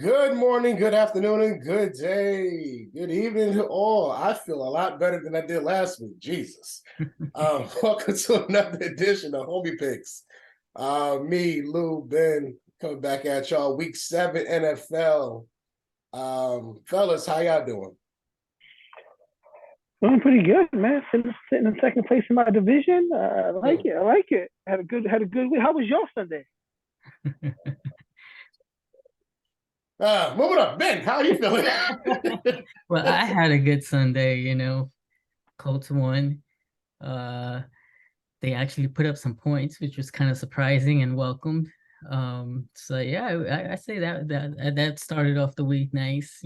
Good morning, good afternoon, and good day. Good evening to all. I feel a lot better than I did last week. Jesus. Welcome to another edition of Homie Picks. Me, Lou, Ben, coming back at y'all. Week 7 NFL. Fellas, how y'all doing? Doing pretty good, man. Sitting in second place in my division. I like it. I like it. Had a good week. How was your Sunday? Moving up. Ben, how are you feeling? Well, I had a good Sunday, Colts won. They actually put up some points, which was kind of surprising and welcomed. So yeah, I say that started off the week nice.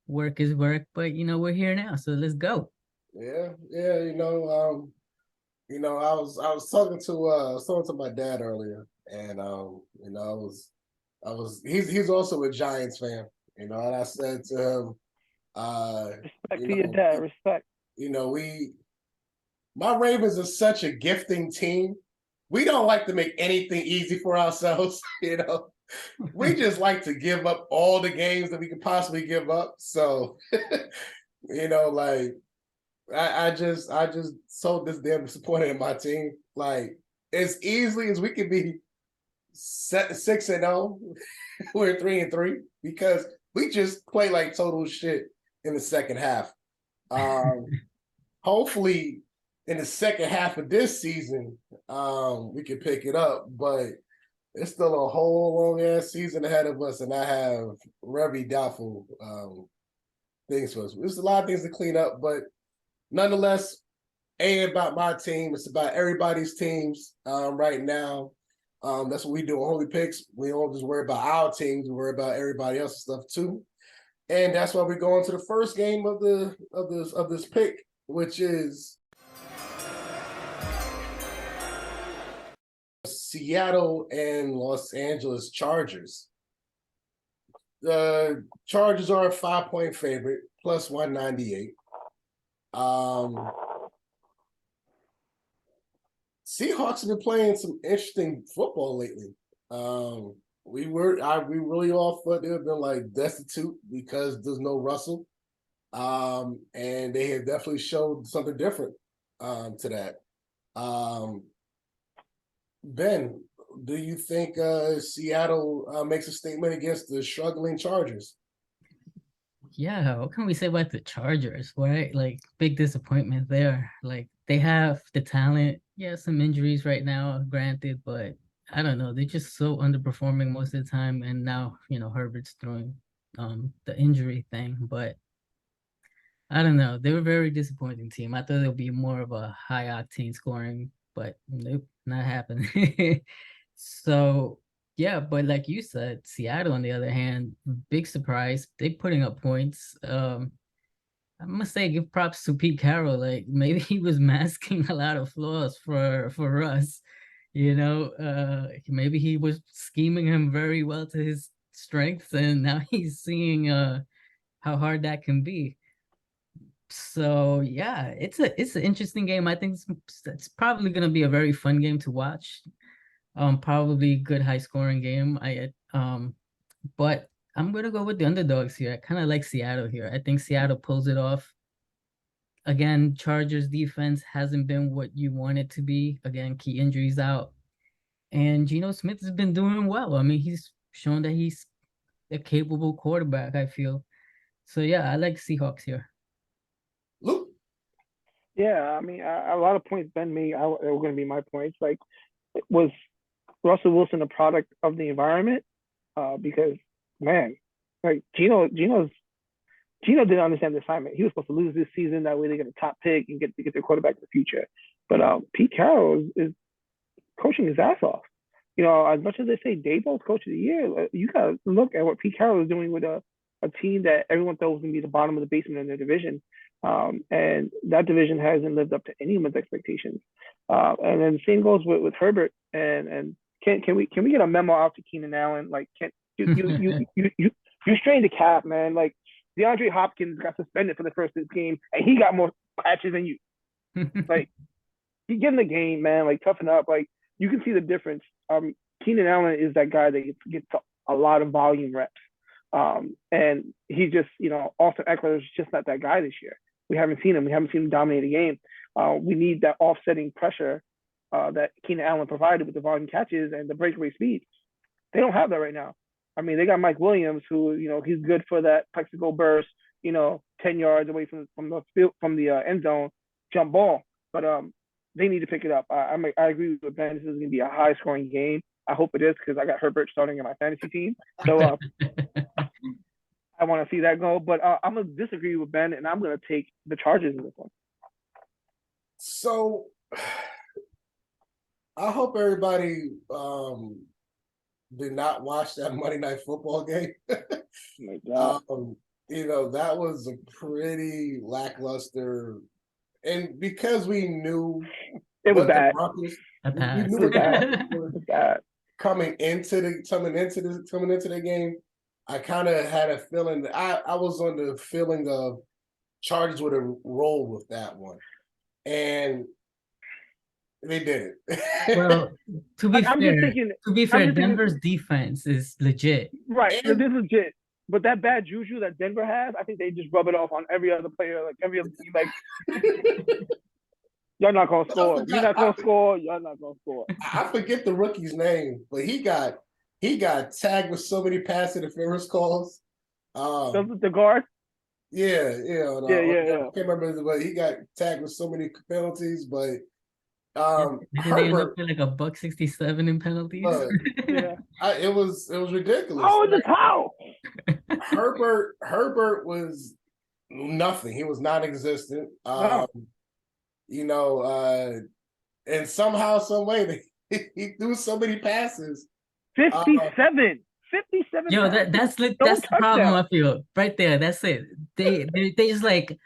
Work is work, but we're here now, so let's go. Yeah, I was talking to my dad earlier, and he's also a Giants fan, and I said to him, Respect to your dad. Respect. My Ravens are such a gifting team. We don't like to make anything easy for ourselves, We just like to give up all the games that we could possibly give up. So, like I just so this damn disappointed in my team. Like as easily as we could be 6-0, we're 3-3 because we just play like total shit in the second half. Hopefully in the second half of this season, we can pick it up, but it's still a whole long ass season ahead of us, and I have very doubtful things for us. There's a lot of things to clean up, but nonetheless, ain't about my team. It's about everybody's teams right now. That's what we do on Holy Picks. We don't just worry about our teams; we worry about everybody else's stuff too. And that's why we go into the first game of this pick, which is Seattle and Los Angeles Chargers. The Chargers are a 5-point favorite, plus 198. Seahawks have been playing some interesting football lately. We really all thought they have been like destitute because there's no Russell. And they have definitely showed something different to that. Ben, do you think Seattle makes a statement against the struggling Chargers? Yeah, what can we say about the Chargers, right? Like big disappointment there. Like they have the talent. Yeah, some injuries right now, granted, but I don't know. They're just so underperforming most of the time. And now, Herbert's throwing the injury thing, but I don't know. They were a very disappointing team. I thought it would be more of a high octane scoring, but nope, not happening. So yeah, but like you said, Seattle on the other hand, big surprise. They putting up points. I must say, give props to Pete Carroll. Like maybe he was masking a lot of flaws for us. Maybe he was scheming him very well to his strengths, and now he's seeing how hard that can be. So yeah, it's an interesting game. I think it's probably gonna be a very fun game to watch. Probably good high scoring game. But I'm gonna go with the underdogs here. I kind of like Seattle here. I think Seattle pulls it off. Again, Chargers defense hasn't been what you want it to be. Again, key injuries out. And Geno Smith has been doing well. I mean, he's shown that he's a capable quarterback, I feel. So yeah, I like Seahawks here. Luke? Yeah, I mean, a lot of points Ben made were going to be my points. Like, was Russell Wilson a product of the environment? Because man, like Gino didn't understand the assignment. He was supposed to lose this season. That way they get a top pick and get their quarterback in the future. But Pete Carroll is coaching his ass off. As much as they say Daboll's coach of the year, you gotta look at what Pete Carroll is doing with a team that everyone thought was gonna be the bottom of the basement in their division. And that division hasn't lived up to anyone's expectations. And then the same goes with Herbert. And can we get a memo out to Keenan Allen? Like, can you strained the cap, man. Like DeAndre Hopkins got suspended for the first game, and he got more patches than you. Like, you get in the game, man. Like, toughen up. Like, you can see the difference. Keenan Allen is that guy that gets a lot of volume reps. And he just, Austin Eckler is just not that guy this year. We haven't seen him. We haven't seen him dominate a game. We need that offsetting pressure that Keenan Allen provided with the volume catches and the breakaway speed. They don't have that right now. I mean, they got Mike Williams, who, he's good for that plexico burst, 10 yards away from the end zone jump ball. But they need to pick it up. I agree with Ben. This is going to be a high scoring game. I hope it is, because I got Herbert starting in my fantasy team. So I want to see that go. But I'm going to disagree with Ben, and I'm going to take the Chargers in this one. So I hope everybody did not watch that Monday Night Football game. Oh my God. That was a pretty lackluster, and because we knew it was bad. Broncos, we knew what the Broncos were bad. coming into the game. I kind of had a feeling that I was on the feeling of Chargers would have rolled with that one, and they didn't. Well, to be fair, Denver's defense is legit. Right, this is legit. But that bad juju that Denver has, I think they just rub it off on every other player, like every other team. Like, y'all not gonna score. We're not gonna score. Y'all not gonna score. I forget the rookie's name, but he got tagged with so many pass interference calls. The guard. Yeah. I can't remember, but he got tagged with so many penalties. But did they end up with like $1.67 in penalties? Yeah, it was ridiculous. Oh, the cow. Herbert was nothing. He was non-existent. No. And somehow, some way, he threw so many passes. 57. Yo, that's the problem. I feel right there. That's it. They just like,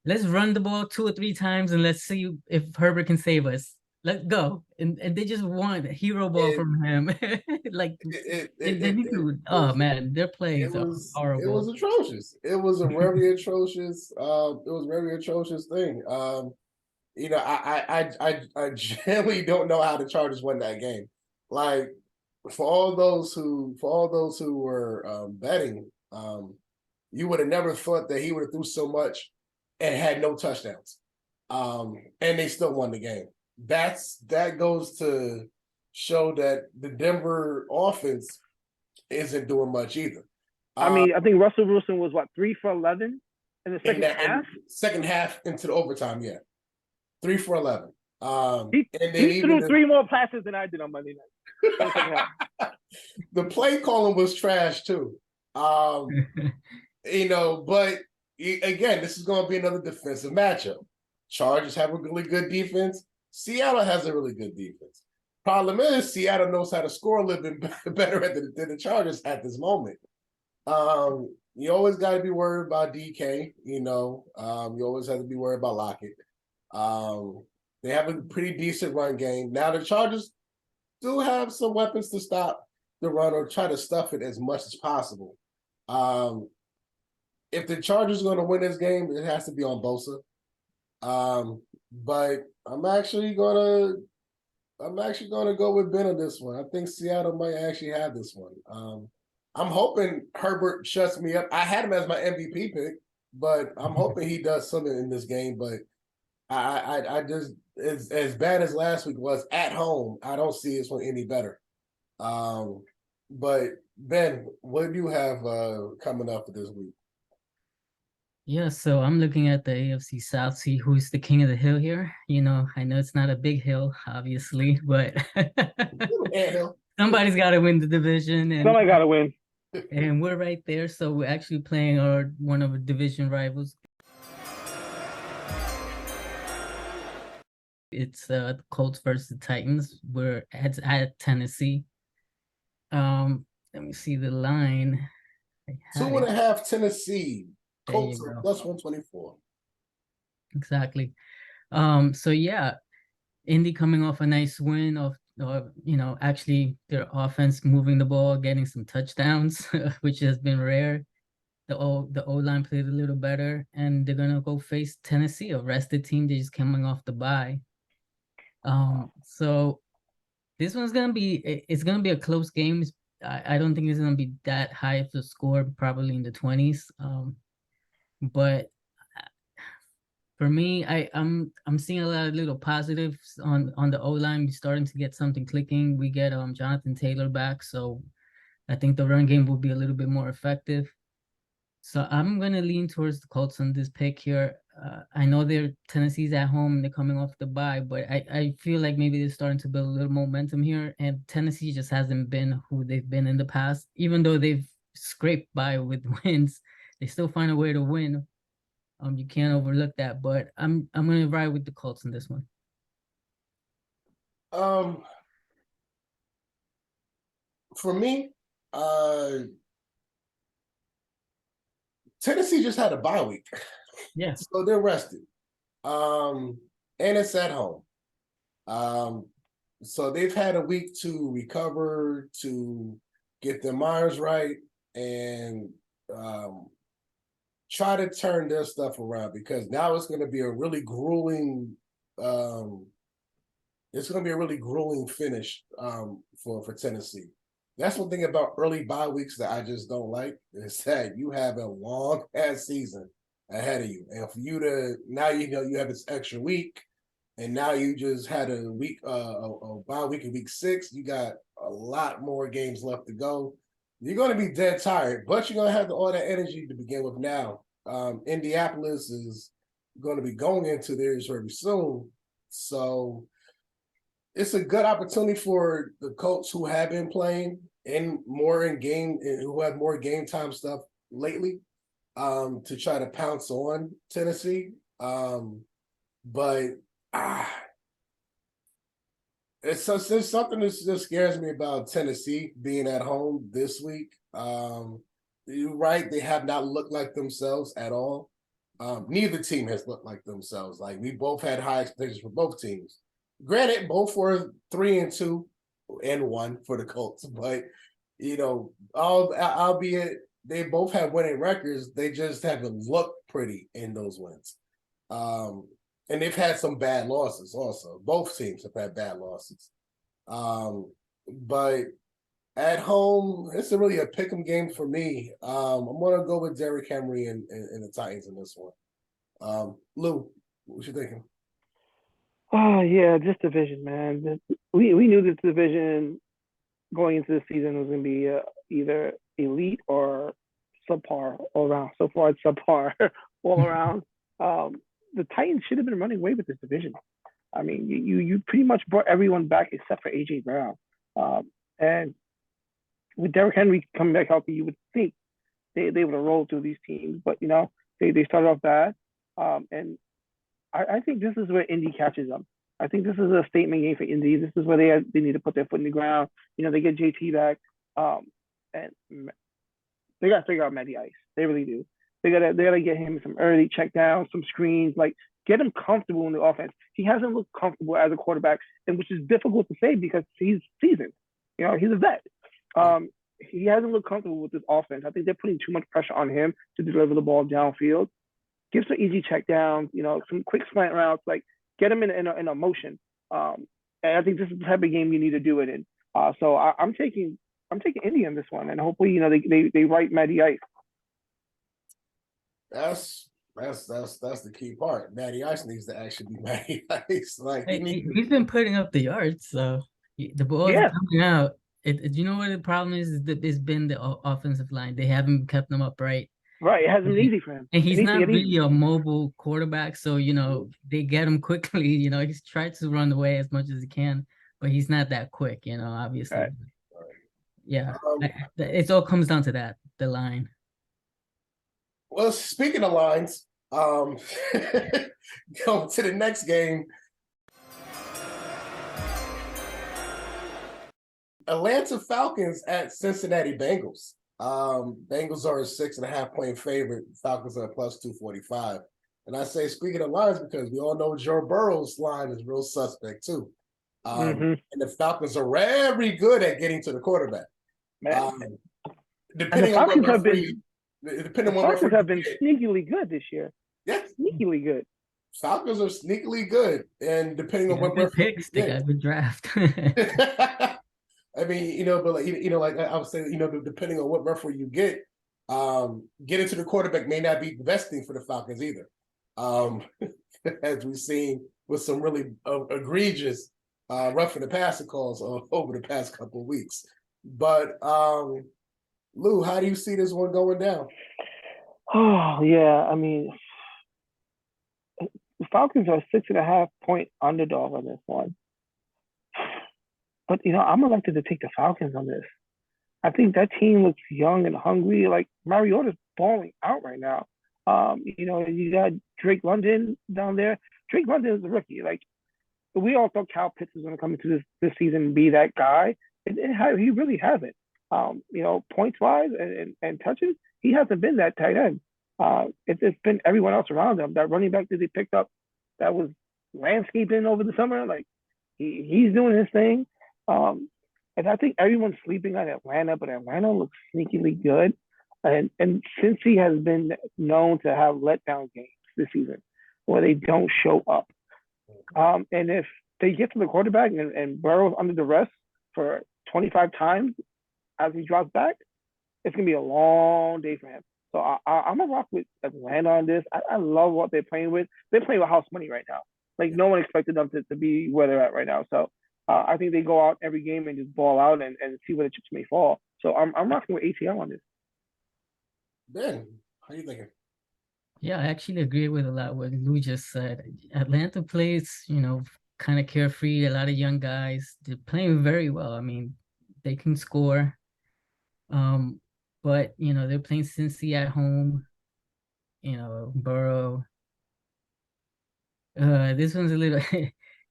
let's run the ball 2 or 3 times and let's see if Herbert can save us. Let's go. And they just want a hero ball from him. Like man, their plays are horrible. It was atrocious. It was a very atrocious. It was a very atrocious thing. I generally don't know how the Chargers won that game. Like, for all those who were betting, you would have never thought that he would have threw so much and had no touchdowns. And they still won the game. That goes to show that the Denver offense isn't doing much either. I mean, I think Russell Wilson was 3 for 11 in the second half. Second half into the overtime, yeah, 3 for 11. He threw 3 more passes than I did on Monday night. The play calling was trash too. But again, this is going to be another defensive matchup. Chargers have a really good defense. Seattle has a really good defense. Problem is, Seattle knows how to score a little bit better than the Chargers at this moment. You always got to be worried about DK. You always have to be worried about Lockett. They have a pretty decent run game. Now the Chargers do have some weapons to stop the run or try to stuff it as much as possible. If the Chargers are going to win this game, it has to be on Bosa. But I'm actually gonna go with Ben on this one. I think Seattle might actually have this one. I'm hoping Herbert shuts me up. I had him as my MVP pick, but I'm hoping he does something in this game. But I just, as bad as last week was at home, I don't see this one any better. But Ben, what do you have coming up for this week? Yeah, so I'm looking at the AFC South, see who's the king of the hill here. I know it's not a big hill, obviously, but somebody's got to win the division. And somebody got to win. And we're right there, so we're actually playing one of our division rivals. It's the Colts versus the Titans. We're at Tennessee. Let me see the line. 2.5 Tennessee. Colts plus 124. Exactly. So yeah, Indy coming off a nice win of actually their offense moving the ball, getting some touchdowns, which has been rare. The O-line played a little better, and they're gonna go face Tennessee, a rested team. They're just coming off the bye. So this one's gonna be a close game. I don't think it's gonna be that high of a score, probably in the 20s. But for me, I'm seeing a lot of little positives on the O line. We're starting to get something clicking. We get Jonathan Taylor back, so I think the run game will be a little bit more effective. So I'm gonna lean towards the Colts on this pick here. I know Tennessee's at home, they're coming off the bye, but I feel like maybe they're starting to build a little momentum here, and Tennessee just hasn't been who they've been in the past. Even though they've scraped by with wins, they still find a way to win. You can't overlook that, but I'm gonna ride with the Colts in this one. For me, Tennessee just had a bye week. Yeah. So they're rested. And it's at home. So they've had a week to recover, to get their minds right, and try to turn their stuff around, because now it's going to be a really grueling finish for Tennessee. That's one thing about early bye weeks that I just don't like, is that you have a long ass season ahead of you, and for you to now, you have this extra week, and now you just had a week a bye week in week 6. You got a lot more games left to go. You're going to be dead tired, but you're going to have all that energy to begin with now. Indianapolis is going to be going into theirs very soon, so it's a good opportunity for the Colts, who have been playing more in game, and who have more game time stuff lately, to try to pounce on Tennessee. But there's something that just scares me about Tennessee being at home this week. You're right; they have not looked like themselves at all. Neither team has looked like themselves. Like, we both had high expectations for both teams. Granted, both were 3-2 and 1 for the Colts, but albeit they both have winning records, they just haven't looked pretty in those wins. And they've had some bad losses also. Both teams have had bad losses. But at home, it's really a pick'em game for me. I'm gonna go with Derrick Henry and the Titans in this one. Lou, what you thinking? Oh yeah, this division, man. We knew this division going into the season was going to be either elite or subpar all around. So far, it's subpar all around. The Titans should have been running away with this division. I mean, you pretty much brought everyone back except for AJ Brown, and with Derrick Henry coming back healthy, you would think they would have rolled through these teams, but they started off bad, and I think this is where Indy catches them. I think this is a statement game for Indy. This is where they need to put their foot in the ground. They get JT back, and they got to figure out Matty Ice. They really do. They gotta get him some early check downs, some screens, like get him comfortable in the offense. He hasn't looked comfortable as a quarterback, and which is difficult to say because he's seasoned. He's a vet. He hasn't looked comfortable with this offense. I think they're putting too much pressure on him to deliver the ball downfield. Give some easy check downs, some quick slant routes, like get him in a motion. And I think this is the type of game you need to do it in. So I'm taking Indy in this one, and hopefully they write Matty Ice. That's the key part. Matty Ice needs to actually be Matty Ice. Like, he's been putting up the yards, so the balls are coming out. You know what the problem is? That it's been the offensive line. They haven't kept them upright. Right, it hasn't been easy for him. And he's not really a mobile quarterback, so they get him quickly. He's tried to run away as much as he can, but he's not that quick. Obviously. Right. Yeah, it all comes down to that, the line. Well, speaking of lines, going to the next game. Atlanta Falcons at Cincinnati Bengals. Bengals are a 6.5-point favorite. Falcons are a plus 245. And I say, speaking of lines, because we all know Joe Burrow's line is real suspect too. And the Falcons are very good at getting to the quarterback. Depending on what referee, Falcons have been sneakily good this year. Yeah, sneakily good. Falcons are sneakily good, and depending on what referee picks, they got a good draft. I mean, but like, like I was saying, depending on what referee you get, getting to the quarterback may not be the best thing for the Falcons either. As we've seen with some really egregious roughing the passer calls over the past couple of weeks. But Lou, how do you see this one going down? Oh yeah, I mean, the Falcons are 6.5-point underdog on this one. But I'm elected to take the Falcons on this. I think that team looks young and hungry. Like Mariota's balling out right now. You got Drake London down there. Drake London is a rookie. Like we all thought Kyle Pitts was going to come into this season and be that guy. He really hasn't. Points wise and touches, he hasn't been that tight end. It's been everyone else around him. That running back that they picked up, that was landscaping over the summer. Like he's doing his thing. And I think everyone's sleeping on Atlanta, but Atlanta looks sneakily good. And since he has been known to have letdown games this season where they don't show up. And if they get to the quarterback and Burrow's under duress for 25 times as he drops back, it's going to be a long day for him. So I'm going to rock with Atlanta on this. I love what they're playing with. They're playing with house money right now. Like no one expected them to be where they're at right now. So I think they go out every game and just ball out and see where the chips may fall. So I'm rocking with ATL on this. Ben, how you thinking? Yeah, I actually agree with a lot what Lou just said. Atlanta plays, kind of carefree, a lot of young guys. They're playing very well. I mean, they can score. But they're playing Cincy at home. Burrow. This one's a little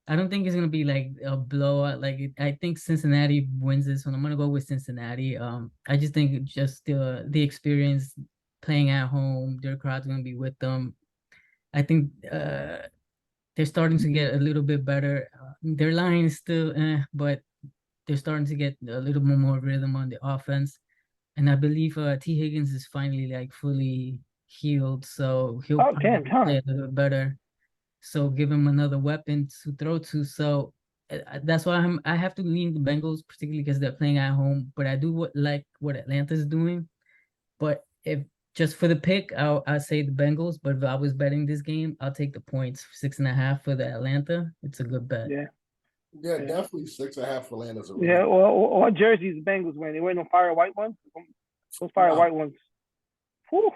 I don't think it's gonna be like a blowout. I think Cincinnati wins this one. I'm gonna go with Cincinnati. I just think just the experience playing at home, their crowd's gonna be with them. I think they're starting to get a little bit better. Their line is still, but they're starting to get a little more rhythm on the offense. And I believe T. Higgins is finally like fully healed, so he'll probably play a little bit better. So give him another weapon to throw to. So that's why I have to lean the Bengals, particularly because they're playing at home. But I do like what Atlanta's doing. But if just for the pick, I'll say the Bengals. But if I was betting this game, I'll take the points, 6.5 for the Atlanta. It's a good bet. Yeah, definitely 6.5 for Atlanta's. Yeah, well, what jerseys the Bengals wearing? They wearing no fire white ones. Those fire white ones. Whew.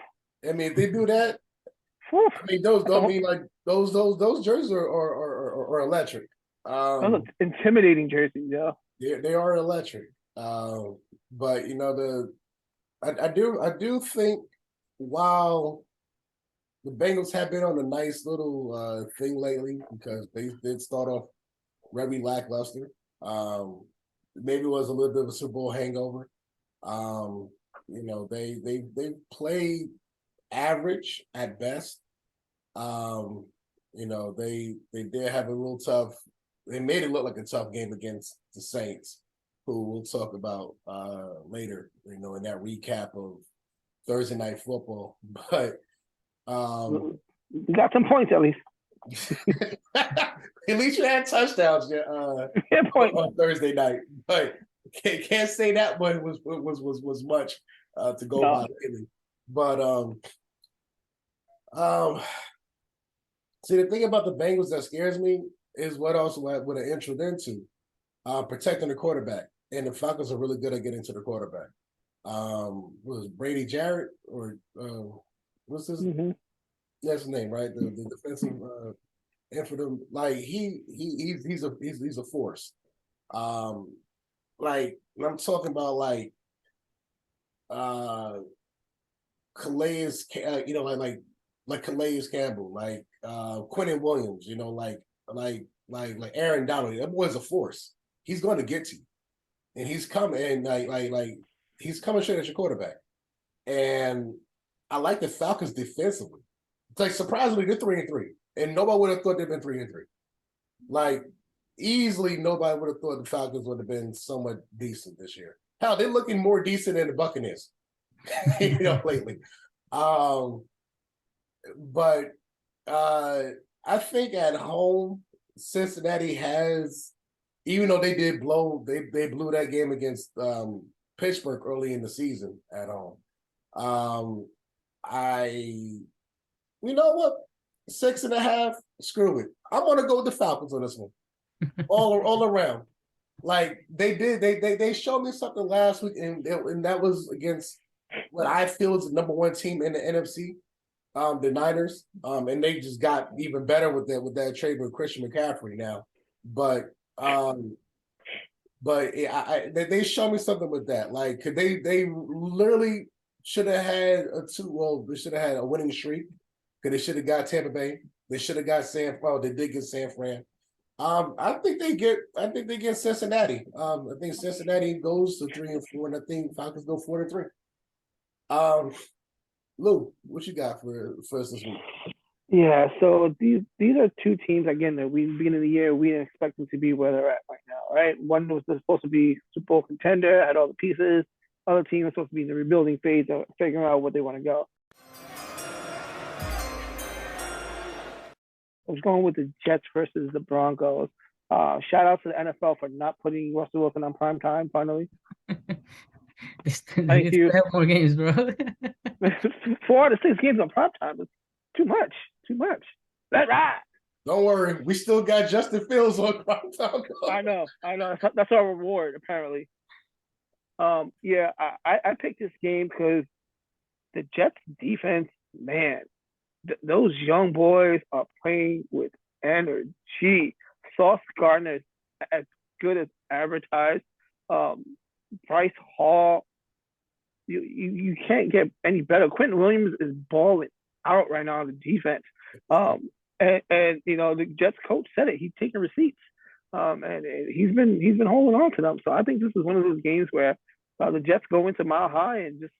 I mean, if they do that, I mean, those don't mean like those jerseys are electric. Those are intimidating jerseys, yeah. They are electric. But I do think while the Bengals have been on a nice little thing lately because they did start off very lackluster. Maybe it was a little bit of a Super Bowl hangover. They played average at best. They did have a real tough. They made it look like a tough game against the Saints, who we'll talk about later. In that recap of Thursday Night Football. But you got some points at least. At least you had touchdowns on Thursday night, but can't say that one was much to go by lately. But see, the thing about the Bengals that scares me is what I entered into protecting the quarterback, and the Falcons are really good at getting to the quarterback. Was Brady Jarrett or what's his? Mm-hmm. That's his name, right? The defensive and for them, like he's a force. Like I'm talking about like Calais, like Calais Campbell, like Quentin Williams, like Aaron Donald. That boy's a force. He's going to get to you, and he's coming and like he's coming straight at your quarterback. And I like the Falcons defensively. It's like surprisingly they're 3-3, and nobody would have thought they'd been 3-3. Like easily, nobody would have thought the Falcons would have been somewhat decent this year. Hell, they're looking more decent than the Buccaneers, lately. But I think at home, Cincinnati has even though they did blow, they blew that game against Pittsburgh early in the season at home. You know what? 6.5. Screw it. I'm gonna go with the Falcons on this one. All around. Like they showed me something last week, and that was against what I feel is the number one team in the NFC, the Niners. And they just got even better with that trade with Christian McCaffrey now. But they showed me something with that. Like, could they literally should have had they should have had a winning streak. Because they should have got Tampa Bay. They should have got they did get San Fran. I think they get Cincinnati. I think Cincinnati goes to 3-4, and I think Falcons go 4-3. Lou, what you got for us this week? Yeah, so these are two teams again that we beginning of the year we didn't expect them to be where they're at right now, right? One was supposed to be Super Bowl contender, had all the pieces. Other team was supposed to be in the rebuilding phase of figuring out where they want to go. I was going with the Jets versus the Broncos. Shout out to the NFL for not putting Russell Wilson on prime time. Finally, thank you. Have more games, bro. 4 out of 6 games on prime time is too much. Too much. That's right. Don't worry, we still got Justin Fields on prime time. I know. That's our reward, apparently. Yeah, I picked this game because the Jets defense, man, those young boys are playing with energy. Sauce Gardner is as good as advertised. Bryce Hall, you can't get any better. Quentin Williams is balling out right now on the defense. And you know, the Jets coach said it. He's taking receipts. And he's been holding on to them. So I think this is one of those games where the Jets go into Mile High and just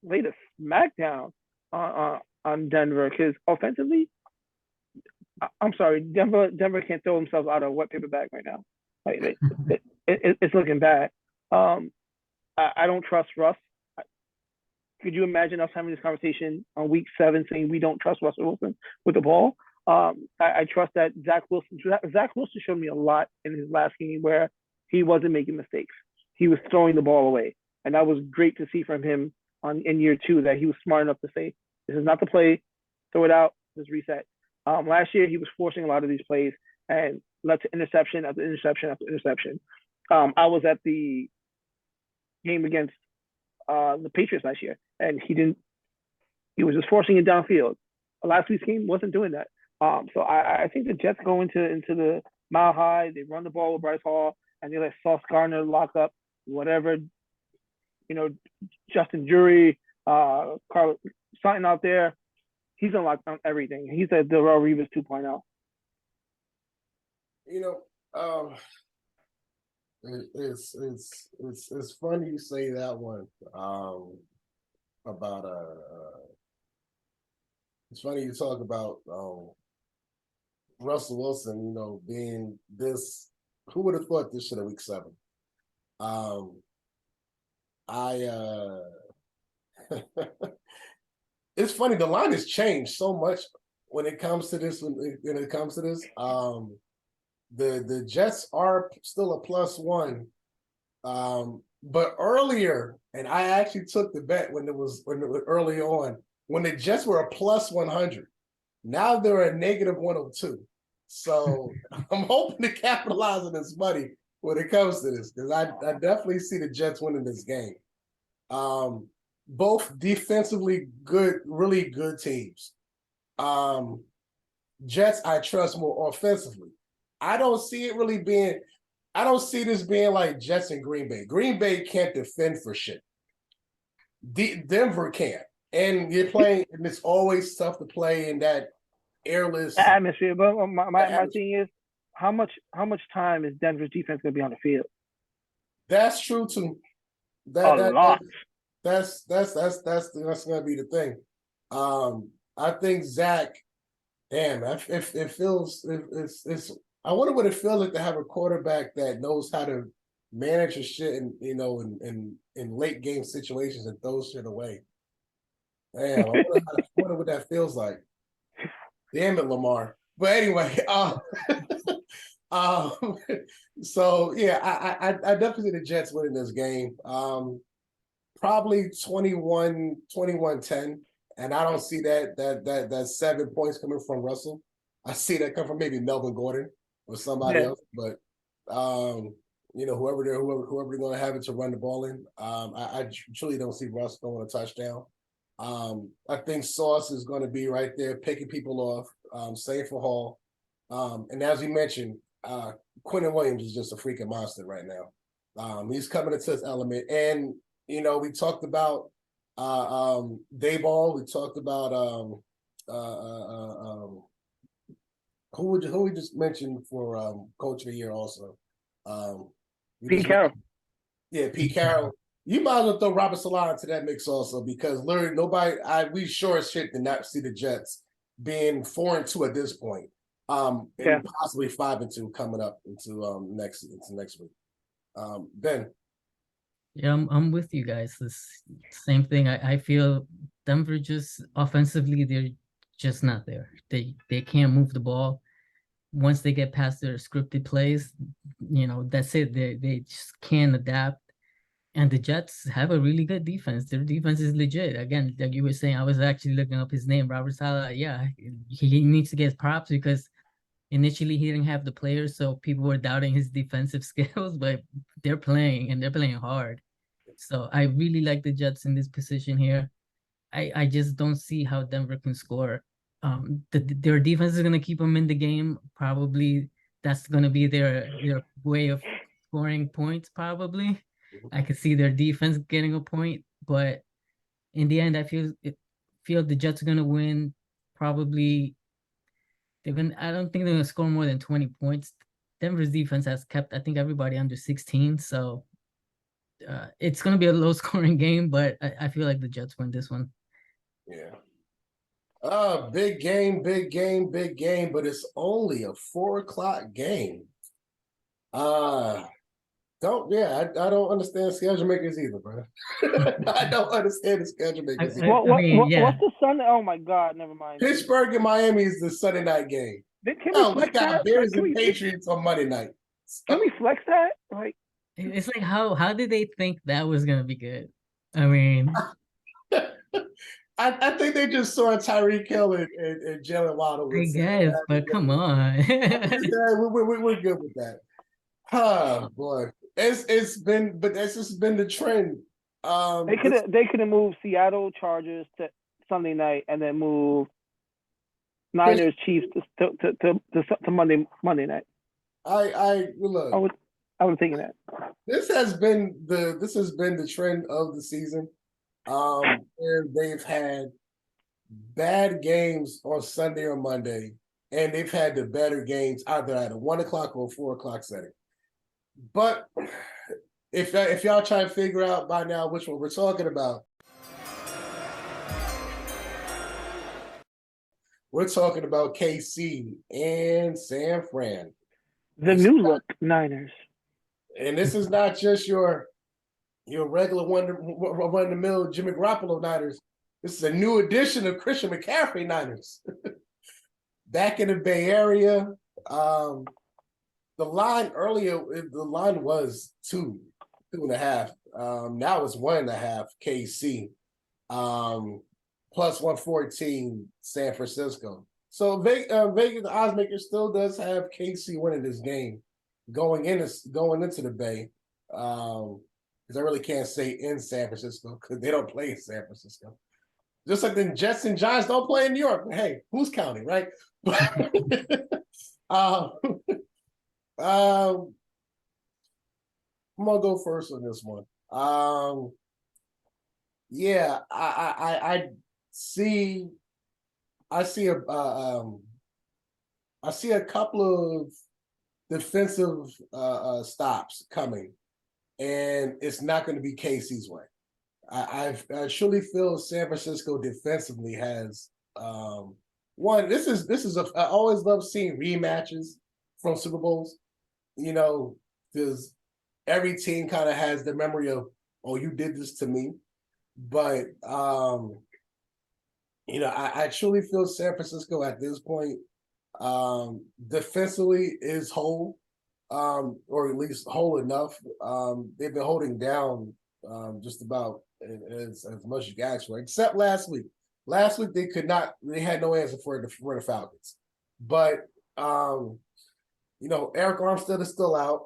lay the smackdown on Denver, because offensively, I'm sorry, Denver can't throw themselves out of a wet paper bag right now. Like, it's looking bad. I don't trust Russ. Could you imagine us having this conversation on week 7 saying we don't trust Russell Wilson with the ball? I trust that Zach Wilson showed me a lot in his last game where he wasn't making mistakes. He was throwing the ball away. And that was great to see from him in year 2, that he was smart enough to say, this is not the play, throw it out, just reset. Last year, he was forcing a lot of these plays and led to interception after interception after interception. I was at the game against the Patriots last year, and he was just forcing it downfield. Last week's game wasn't doing that. So I think the Jets go into the Mile High, they run the ball with Bryce Hall, and they let Sauce Gardner lock up whatever, Justin Jury, Carl Sutton out there. He's unlocked on everything. He's a Darrelle Revis 2.0. It's funny you say that one about it's funny you talk about Russell Wilson, being this. Who would have thought this shit in week 7? It's funny, the line has changed so much when it comes to this. The Jets are still a +1, but earlier, and I actually took the bet when it was early on, when the Jets were a +100. Now they're a -102. So I'm hoping to capitalize on this money when it comes to this, because I definitely see the Jets winning this game. Both defensively good, really good teams. Jets, I trust more offensively. I don't see this being like Jets and Green Bay. Green Bay can't defend for shit. Denver can't. And you're playing, and it's always tough to play in that airless atmosphere. But my thing is, how much time is Denver's defense going to be on the field? That's true too. A lot. That's going to be the thing. I think Zach. Damn, it feels. I wonder what it feels like to have a quarterback that knows how to manage his shit, and in late game situations and throws shit away. Damn, I wonder what that feels like. Damn it, Lamar. But anyway, Um, so yeah, I definitely see the Jets winning this game. Probably 21-10. And I don't see that 7 points coming from Russell. I see that come from maybe Melvin Gordon or somebody Yeah. else. But whoever they're going to have it to run the ball in. I truly don't see Russ going a touchdown. I think Sauce is going to be right there picking people off. Same for Hall. And as we mentioned, Quentin Williams is just a freaking monster right now. He's coming into his element. And we talked about Dayball. We talked about who we just mentioned for coach of the year also. Pete Carroll. Pete Carroll. You might as well throw Robert Salah into that mix also, because literally we sure as shit did not see the Jets being 4-2 at this point. And possibly 5-2 coming up into next week. Ben. Yeah, I'm with you guys. This same thing. I feel Denver just offensively, they're just not there. They can't move the ball. Once they get past their scripted plays, that's it. They just can't adapt. And the Jets have a really good defense. Their defense is legit. Again, like you were saying, I was actually looking up his name, Robert Saleh. Yeah, he needs to get props because initially he didn't have the players, so people were doubting his defensive skills, but they're playing and they're playing hard. So I really like the Jets in this position here. I just don't see how Denver can score. Their defense is gonna keep them in the game. Probably that's gonna be their way of scoring points. Probably, I could see their defense getting a point, but in the end, I feel the Jets are gonna win. Probably I don't think they're gonna score more than 20 points. Denver's defense has kept, I think, everybody under 16. So it's gonna be a low scoring game, but I feel like the Jets win this one. Yeah. Big game, but it's only a 4 o'clock game. I don't understand schedule makers either, bro. I don't understand the schedule makers either. What's the Sunday? Oh my God, never mind. Pittsburgh and Miami is the Sunday night game. We got Bears and Patriots on Monday night. Can we flex that? Like, it's like how did they think that was gonna be good? I mean, I think they just saw Tyreek Hill and Jalen Waddle. I guess, but come on. We're good with that. Oh boy, that's just been the trend. They could have moved Seattle Chargers to Sunday night and then move Niners Chiefs to Monday night. I look. I was thinking that. This has been the trend of the season. Where they've had bad games on Sunday or Monday, and they've had the better games either at a 1 o'clock or 4 o'clock setting. But if y'all try to figure out by now which one we're talking about, we're talking about KC and San Fran. The new look Niners. And this is not just your regular run-of-the-mill Jimmy Garoppolo Niners. This is a new edition of Christian McCaffrey Niners. Back in the Bay Area, the line was 2.5. Now it's 1.5 KC, plus 114 San Francisco. So Vegas, the odds maker, still does have KC winning this game going into the Bay. Because I really can't say in San Francisco because they don't play in San Francisco. Just like the Jets and Giants don't play in New York. Hey, who's counting, right? I'm gonna go first on this one. I see a couple of defensive stops coming. And it's not going to be KC's way. I truly feel San Francisco defensively has one. This is I always love seeing rematches from Super Bowls. Because every team kind of has the memory of, oh, you did this to me. But I truly feel San Francisco at this point Defensively is whole, or at least whole enough. They've been holding down just about as much as you can ask for, except last week. Last week they could not. They had no answer for the Falcons. But Eric Armstead is still out.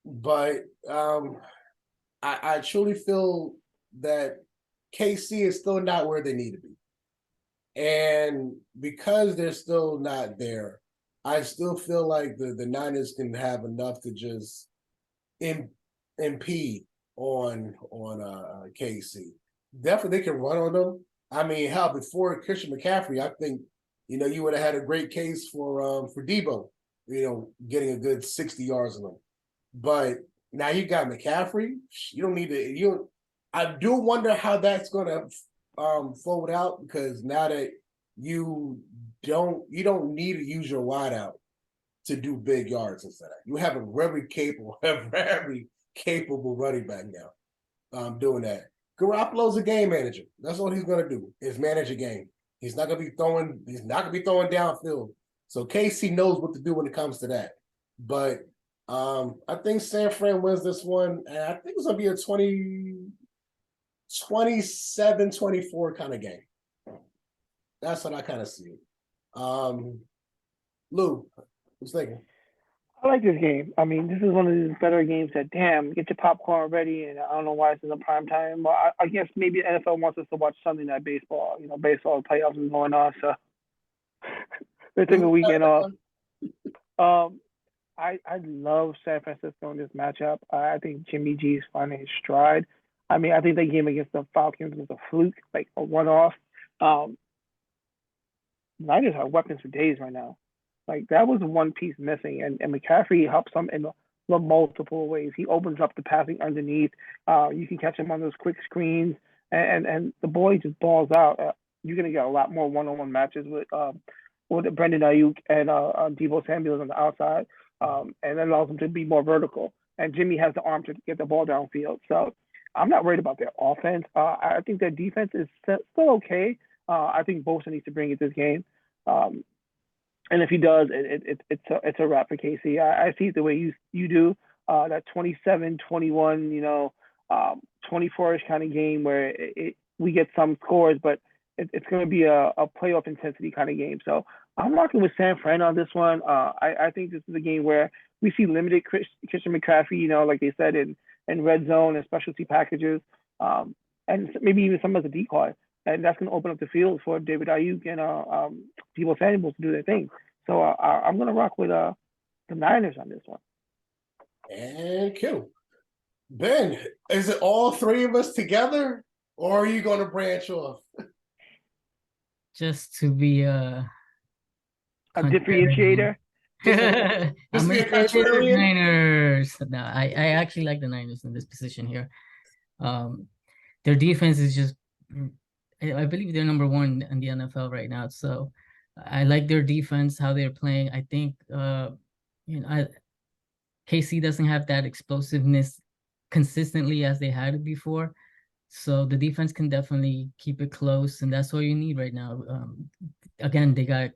But I truly feel that KC is still not where they need to be. And because they're still not there, I still feel like the Niners can have enough to just impede on KC. Definitely they can run on them. I mean, hell, before Christian McCaffrey, I think you would have had a great case for Debo, getting a good 60 yards on them. But now you got McCaffrey. You don't need to. I do wonder how that's going to fold out, because now that you don't need to use your wideout to do big yards instead of. You have a very capable running back now doing that. Garoppolo's a game manager. That's all he's gonna do, is manage a game. He's not gonna be throwing downfield. So KC knows what to do when it comes to that. But I think San Fran wins this one, and I think it's gonna be a 27-24 kind of game. That's what I kind of see. Lou, what's thinking? I like this game. I mean, this is one of these better games that, damn, get your popcorn ready. And I don't know why it's in the prime time, but I guess maybe the NFL wants us to watch Sunday Night Baseball. Baseball playoffs is going on, so they take a weekend off. I love San Francisco in this matchup. I think Jimmy G is finding his stride. I mean, I think that game against the Falcons was a fluke, like a one-off. Niners have weapons for days right now. Like, that was one piece missing, and McCaffrey helps them in the multiple ways. He opens up the passing underneath. You can catch him on those quick screens, and the boy just balls out. You're gonna get a lot more one-on-one matches with Brandon Ayuk and Deebo Samuel on the outside, and that allows them to be more vertical. And Jimmy has the arm to get the ball downfield. So I'm not worried about their offense. I think their defense is still okay. I think Bosa needs to bring it this game. And if he does, it's a wrap for KC. I see it the way you do. That 27-21, 24-ish kind of game where we get some scores, but it's going to be a playoff intensity kind of game. So I'm rocking with San Fran on this one. I think this is a game where we see limited Christian McCaffrey, like they said, in red zone and specialty packages, and maybe even some as a decoy. And that's going to open up the field for David Ayuk and Deebo Samuel to do their thing. So I'm going to rock with the Niners on this one. And Q. Ben, is it all three of us together, or are you going to branch off? Just to be a differentiator. I'm going to say the Niners. No, I actually like the Niners in this position here. Their defense is just, I believe they're number one in the NFL right now. So I like their defense, how they're playing. I think, KC doesn't have that explosiveness consistently as they had it before. So the defense can definitely keep it close, and that's all you need right now. Again, they got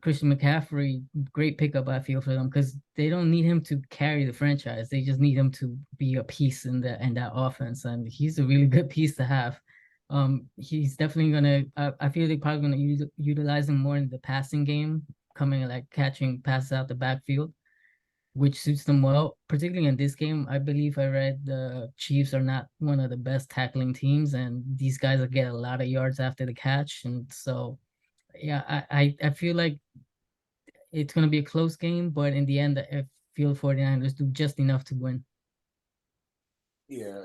Christian McCaffrey, great pickup, I feel, for them, because they don't need him to carry the franchise. They just need him to be a piece in that offense, and he's a really good piece to have. He's definitely gonna. I feel they're probably gonna utilize him more in the passing game, coming like catching passes out the backfield, which suits them well. Particularly in this game, I believe I read the Chiefs are not one of the best tackling teams, and these guys will get a lot of yards after the catch, and so. Yeah, I feel like it's going to be a close game, but in the end, I feel 49ers do just enough to win. Yeah.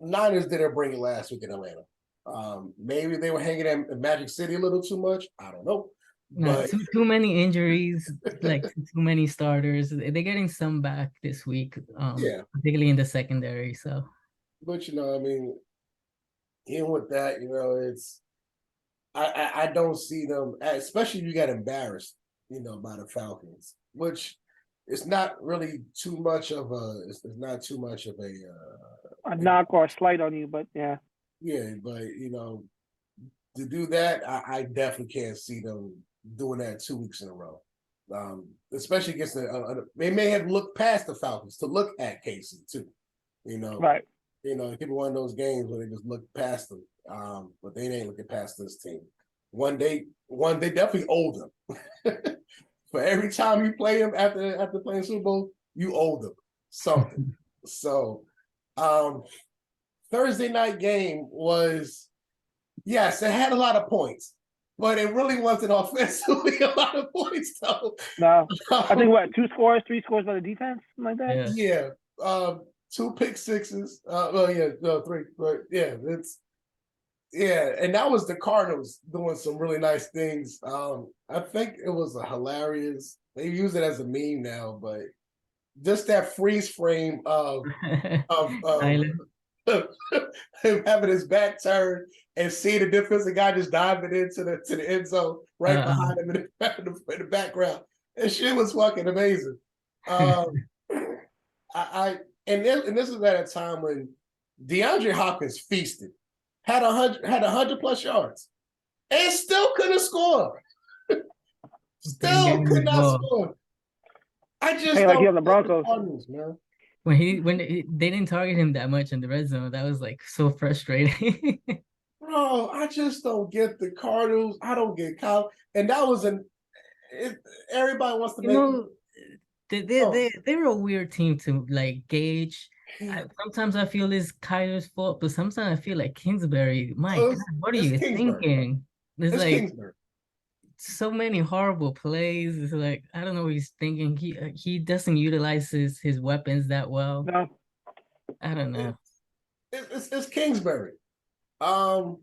Niners didn't bring it last week in Atlanta. Maybe they were hanging in Magic City a little too much. I don't know. But too many injuries, like too many starters. They're getting some back this week, particularly in the secondary. So, but I mean, even with that, it's. I don't see them, especially if you got embarrassed, by the Falcons, which it's not really too much of a. It's not too much of a knock or a slight on you, but yeah. Yeah, but to do that, I definitely can't see them doing that 2 weeks in a row. Especially against they may have looked past the Falcons to look at KC too. You know, Right. You know, it could be one of those games where they just look past them. But they ain't looking past this team. They definitely owe them. For every time you play them after playing Super Bowl, you owe them something. So Thursday night game was, yes, it had a lot of points, but it really wasn't offensively a lot of points though. No, I think what 2 scores, 3 scores by the defense, something like that. Yeah. Yeah, 2 pick sixes. Well, yeah, no, 3, but yeah, and that was the Cardinals doing some really nice things. I think it was a hilarious. They use it as a meme now, but just that freeze frame of Tyler. him having his back turned and see the defensive guy just diving into the end zone right behind him in the background. And shit was fucking amazing. And this is at a time when DeAndre Hopkins feasted, had 100 plus yards, and still couldn't score. Still could not score. I just Hey, like he on the Broncos. Man. When they didn't target him that much in the red zone, that was like so frustrating. Bro, I just don't get the Cardinals. I don't get Kyle. And that was everybody wants to They're a weird team to like gauge. Sometimes I feel it's Kyler's fault, but sometimes I feel like Kingsbury. My God, what are you thinking? It's like Kingsbury. So many horrible plays. It's like I don't know what he's thinking. He doesn't utilize his weapons that well. No, I don't know. It's Kingsbury. You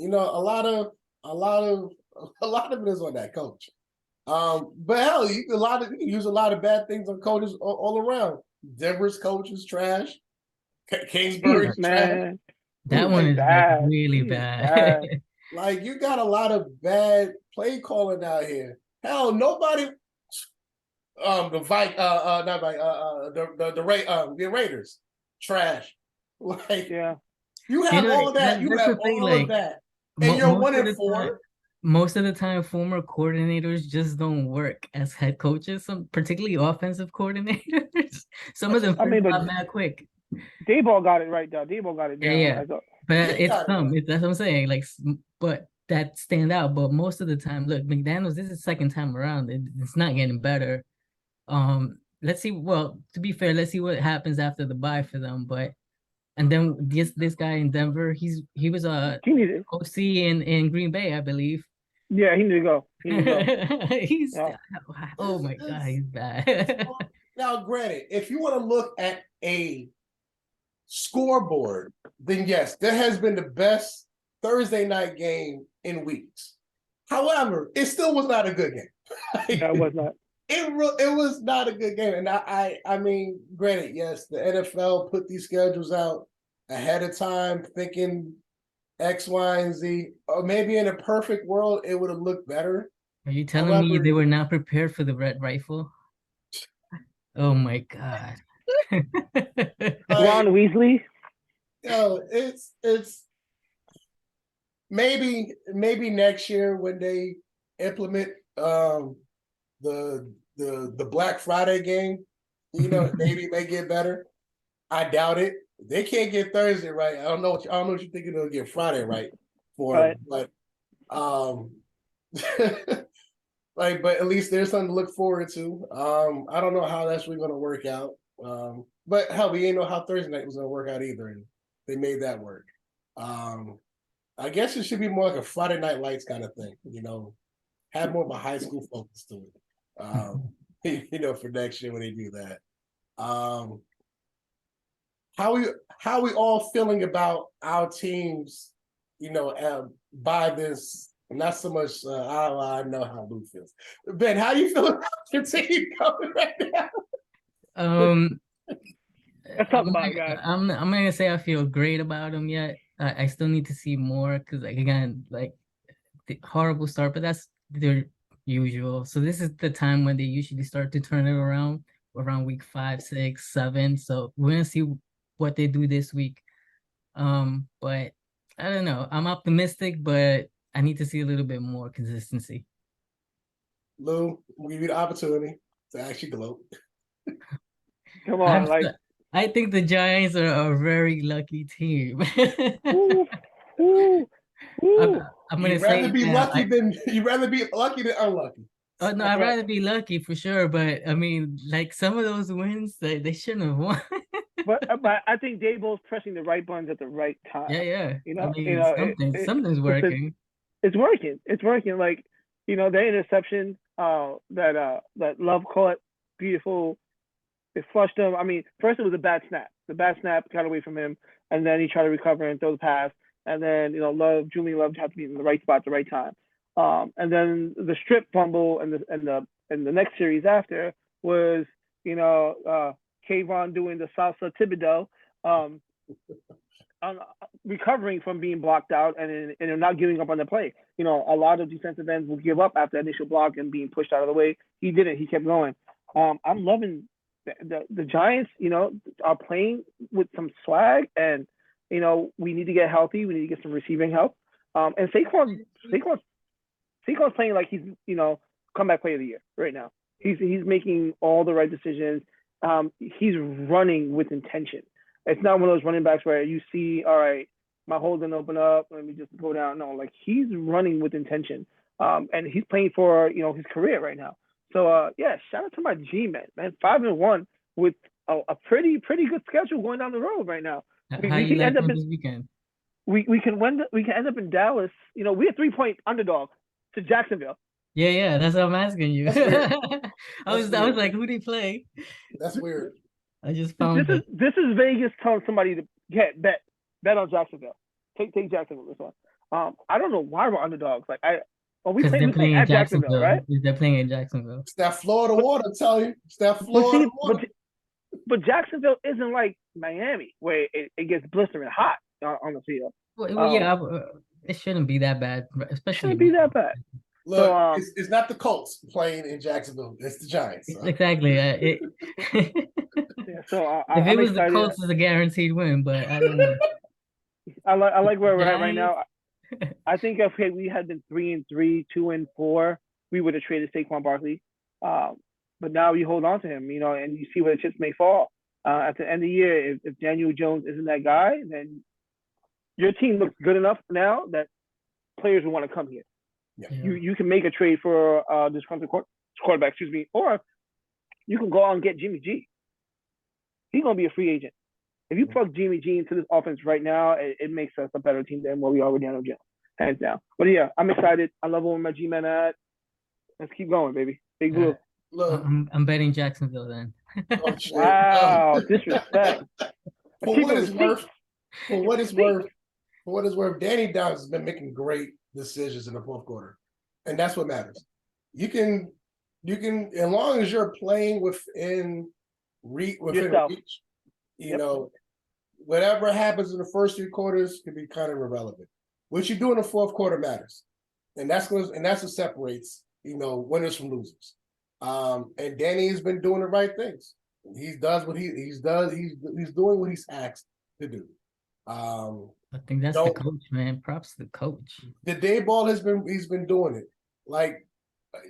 know, a lot of it is on that coach. But hell, you can use a lot of bad things on coaches all around. Denver's coach is trash. Kingsbury's trash. That one is bad. Really bad. Like you got a lot of bad play calling out here. Hell, nobody. The Raiders trash. Like yeah, you have all of that. You have all of that, and you're 1-4. Most of the time, former coordinators just don't work as head coaches. Some particularly offensive coordinators. Some of them got mad quick. Dayball got it right though. Dayball got it down. Yeah. But that's what I'm saying. Like, but that stand out. But most of the time, look, McDaniels, this is the second time around. It's not getting better. Let's see. Well, to be fair, let's see what happens after the bye for them. But and then this guy in Denver, he was a OC in Green Bay, I believe. Yeah, he need to go. Oh my God, he's bad. Now, granted, if you want to look at a scoreboard, then yes, that has been the best Thursday night game in weeks. However, it still was not a good game. That was not. It was not a good game. And I mean, granted, yes, the NFL put these schedules out ahead of time, thinking X, Y, and Z. Or maybe in a perfect world, it would have looked better. Are you telling me they were not prepared for the red rifle? Oh my God. Ron Weasley. Yo, it's maybe next year when they implement the Black Friday game, you know, maybe it may get better. I doubt it. They can't get Thursday right. I don't know what you're thinking they'll get Friday right for them, but like, but at least there's something to look forward to. I don't know how that's really going to work out. But hell, we ain't know how Thursday night was going to work out either, and they made that work. I guess it should be more like a Friday Night Lights kind of thing, you know, have more of a high school focus to it. You know, for next year when they do that. How we all feeling about our teams, you know, by this? Not so much. I know how Lou feels. Ben, how do you feel about your team coming right now? Let's talk about it, guys. I'm not gonna say I feel great about them yet. I still need to see more because, like, again, like the horrible start, but that's their usual. So this is the time when they usually start to turn it around week 5, 6, 7. So we're gonna see what they do this week. But I don't know. I'm optimistic, but I need to see a little bit more consistency. Lou, we'll give you the opportunity to actually gloat. Come I'm on, like, so- I think the Giants are a very lucky team. ooh, ooh, I'm, ooh. I'm gonna You'd say rather it be now. lucky than you'd rather be lucky than unlucky. Oh no, That's I'd right. rather be lucky for sure, but I mean, like some of those wins, they shouldn't have won. But I think Dabo's pressing the right buttons at the right time. Yeah, yeah. You I know, mean, something's listen, working. it's working. It's working. Like, the interception that Love caught, beautiful. It flushed him. I mean, first it was a bad snap. The bad snap got away from him, and then he tried to recover and throw the pass. And then Julian Love had to be in the right spot at the right time. And then the strip fumble and the next series after was Kayvon doing the salsa Thibodeau, um, recovering from being blocked out and not giving up on the play. A lot of defensive ends will give up after the initial block and being pushed out of the way. He didn't. He kept going. I'm loving the Giants. Are playing with some swag, and we need to get healthy. We need to get some receiving help. And Saquon's playing like he's comeback player of the year right now. He's making all the right decisions. He's running with intention. It's not one of those running backs where you see, all right, my hole didn't open up, let me just go down. No, like he's running with intention. And he's playing for his career right now. So yeah, shout out to my G-man, man. 5-1 with a pretty good schedule going down the road right now. How you like this weekend? We can end up in Dallas. We're a 3-point underdog to Jacksonville. Yeah, that's what I'm asking you. I was like, who do you play? That's weird. I just found this is Vegas telling somebody to bet on Jacksonville. Take Jacksonville this one. I don't know why we're underdogs. Like we playing at Jacksonville, right? They're playing in Jacksonville. It's that Florida water, tell you. It's that Florida water. But Jacksonville isn't like Miami where it gets blistering hot on the field. Well, yeah, it shouldn't be that bad, especially. Shouldn't be that bad. Look, so, it's not the Colts playing in Jacksonville. It's the Giants. So. Exactly. Yeah, so if it was excited. the Colts, it's a guaranteed win. But I don't know. I like where we're at right now. I think if we had been 3-3, 2-4, we would have traded Saquon Barkley. But now you hold on to him, and you see where the chips may fall. At the end of the year, if Daniel Jones isn't that guy, then your team looks good enough now that players will want to come here. Yeah. You can make a trade for this quarterback, or you can go out and get Jimmy G. He's gonna be a free agent. If you plug Jimmy G into this offense right now, it makes us a better team than what we are with Daniel Jones, hands down. But yeah, I'm excited. I love where my G-man at. Let's keep going, baby. Big blue. Look, I'm betting Jacksonville then. Oh, shit. Wow, disrespect. For what it's worth, Danny Downs has been making great decisions in the fourth quarter, and that's what matters. You can, as long as you're playing within reach, whatever happens in the first three quarters can be kind of irrelevant. What you do in the fourth quarter matters, and that's what separates winners from losers. And Danny has been doing the right things. He's doing what he's asked to do. I think that's the coach, man. Props to the coach. The day ball he's been doing it. Like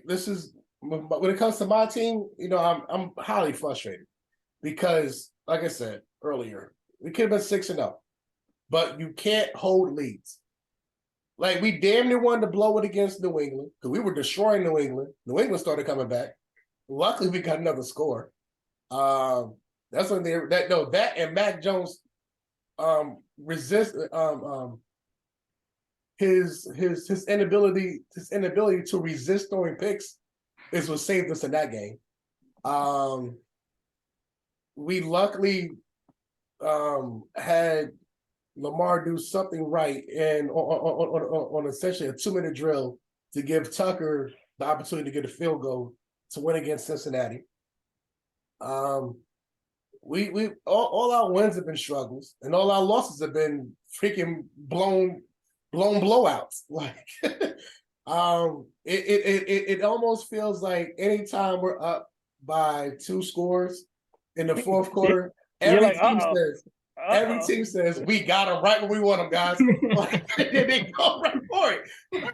this is when it comes to my team, I'm highly frustrated because, like I said earlier, we could have been 6-0, but you can't hold leads. Like we damn near wanted to blow it against New England because we were destroying New England. New England started coming back. Luckily, we got another score. That's when that and Mac Jones resist his inability to resist throwing picks is what saved us in that game. We luckily had Lamar do something right and on essentially a 2-minute drill to give Tucker the opportunity to get a field goal to win against Cincinnati. We all our wins have been struggles, and all our losses have been freaking blown blowouts. Like, it almost feels like anytime we're up by 2 scores in the fourth quarter, every team says, Every Uh-oh. team says we got them right where we want them, guys. Like, they go right for it.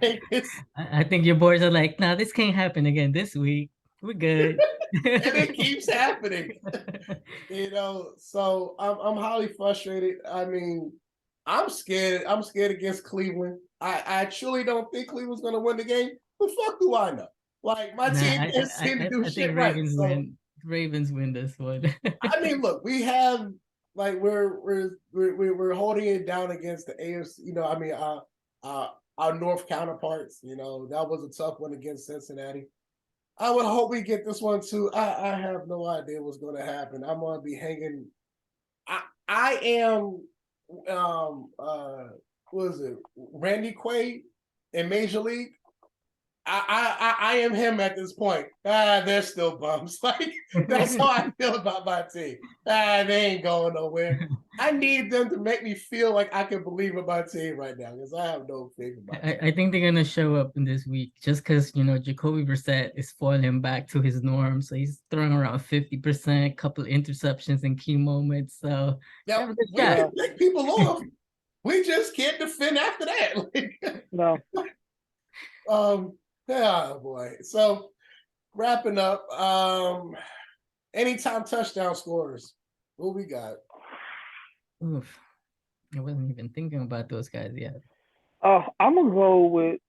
Like, it's I think your boys are like, nah, this can't happen again this week. We're good. and it keeps happening. So I'm highly frustrated. I mean, I'm scared. I'm scared against Cleveland. I truly don't think Cleveland's gonna win the game. But fuck do I know? Like my Nah, team can't seem to do I think shit right. Ravens So win. Ravens win this one. I mean, look, we have like we're holding it down against the AFC. Our North counterparts. That was a tough one against Cincinnati. I would hope we get this one too. I have no idea what's going to happen. I'm going to be hanging. I am. What is it? Randy Quaid in Major League. I am him at this point. They're still bums. Like that's how I feel about my team. They ain't going nowhere. I need them to make me feel like I can believe in my team right now because I have no faith in my team. I think they're gonna show up in this week just because Jacoby Brissett is falling back to his norm. So he's throwing around 50%, couple interceptions in key moments. So they Now have a good we shot. can pick people off. We just can't defend after that. No. Yeah, boy. So wrapping up, anytime touchdown scorers. What we got? Oof. I wasn't even thinking about those guys yet. I'm gonna go with.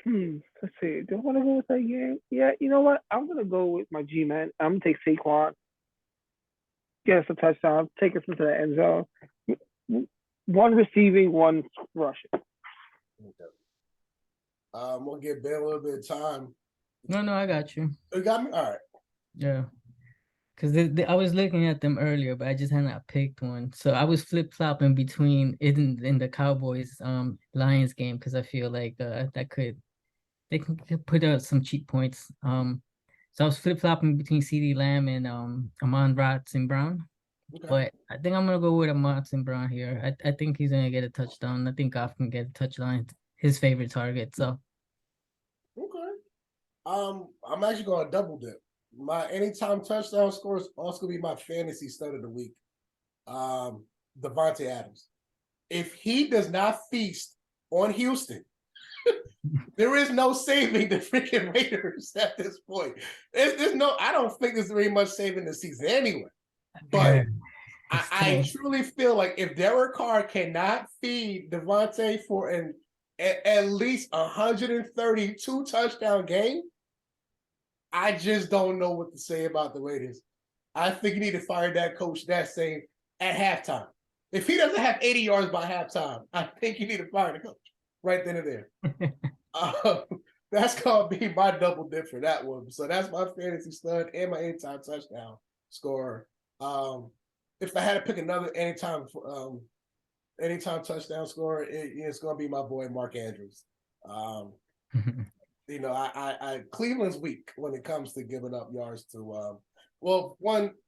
Let's see. Do I want to go with that game? Yeah. You know what? I'm gonna go with my G-man. I'm gonna take Saquon. Get us a touchdown. Take us into the end zone. One receiving, one rushing. Okay. We'll give Ben a little bit of time. No, I got you. You got me? All right. Yeah. Because I was looking at them earlier, but I just had not picked one. So I was flip-flopping between in the Cowboys Lions game because I feel like they could put out some cheap points. So I was flip-flopping between CD Lamb and Amon-Ra St. Brown. Okay. But I think I'm gonna go with Amon St. Brown here. I think he's gonna get a touchdown. I think Goff can get a touchdown, his favorite target. So Okay. I'm actually going to double dip. My anytime touchdown score is also going to be my fantasy stud of the week. Devontae Adams. If he does not feast on Houston, there is no saving the freaking Raiders at this point. There's no. I don't think there's very much saving the season anyway. But I truly feel like if Derek Carr cannot feed Devontae for at least 132 touchdown game, I just don't know what to say about the Raiders. I think you need to fire that coach that same at halftime. If he doesn't have 80 yards by halftime, I think you need to fire the coach right then and there. That's going to be my double dip for that one. So that's my fantasy stud and my anytime touchdown scorer. If I had to pick another anytime touchdown scorer, it's going to be my boy Mark Andrews. Cleveland's weak when it comes to giving up yards to.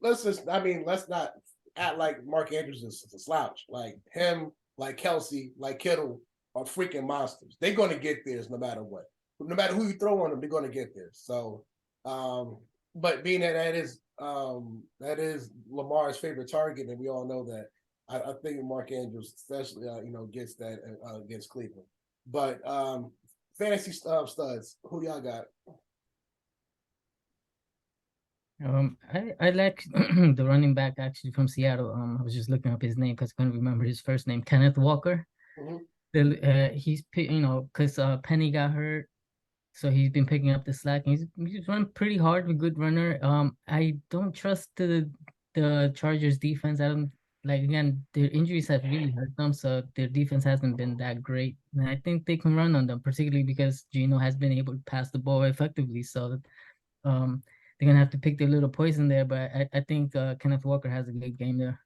Let's not act like Mark Andrews is a slouch. Like him, like Kelsey, like Kittle are freaking monsters. They're going to get theirs no matter what. No matter who you throw on them, they're going to get there. So, but being that is Lamar's favorite target, and we all know that. I think Mark Andrews, especially, gets that against Cleveland. But fantasy studs, who y'all got? I like the running back actually from Seattle. I was just looking up his name because I couldn't remember his first name. Kenneth Walker. Mm-hmm. He's because Penny got hurt, so he's been picking up the slack. He's running pretty hard, a good runner. I don't trust the Chargers defense. I don't again, their injuries have really hurt them, so their defense hasn't been that great. And I think they can run on them, particularly because Geno has been able to pass the ball effectively. So they're gonna have to pick their little poison there, but I think Kenneth Walker has a good game there.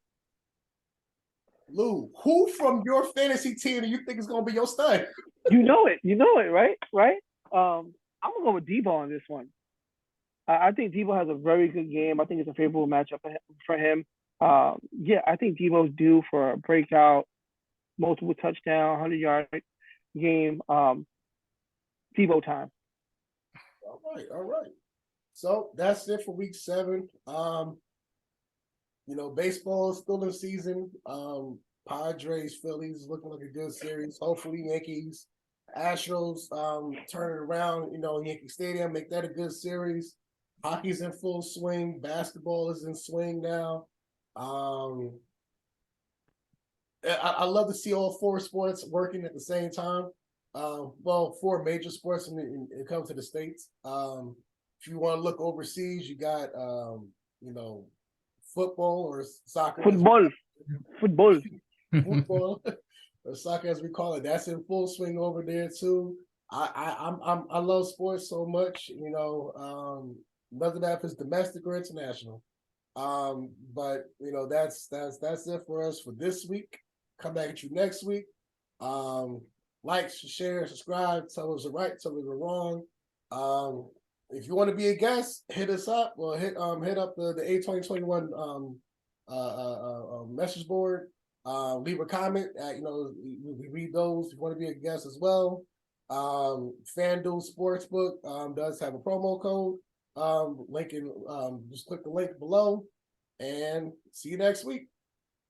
Lou, who from your fantasy team do you think is gonna be your stud? You know it, right? I'm gonna go with Debo on this one. I think Debo has a very good game. I think it's a favorable matchup for him. I think Debo's due for a breakout, multiple touchdown, 100-yard game. Debo time. All right. So that's it for week 7. baseball is still in season. Padres, Phillies looking like a good series. Hopefully, Yankees, Astros turn it around. Yankee Stadium, make that a good series. Hockey's in full swing. Basketball is in swing now. I love to see all four sports working at the same time. Four major sports when it comes to the States. If you want to look overseas, you got football or soccer. Football. Football or soccer as we call it. That's in full swing over there too. I love sports so much. Doesn't matter if it's domestic or international. But that's it for us for this week. Come back at you next week. Like, share, subscribe, tell us we're right, tell us we're wrong. If you want to be a guest, hit us up or hit up the A2021 message board. Leave a comment. We read those. If you want to be a guest as well. FanDuel Sportsbook does have a promo code. Just click the link below and see you next week.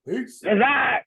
Peace. Reside.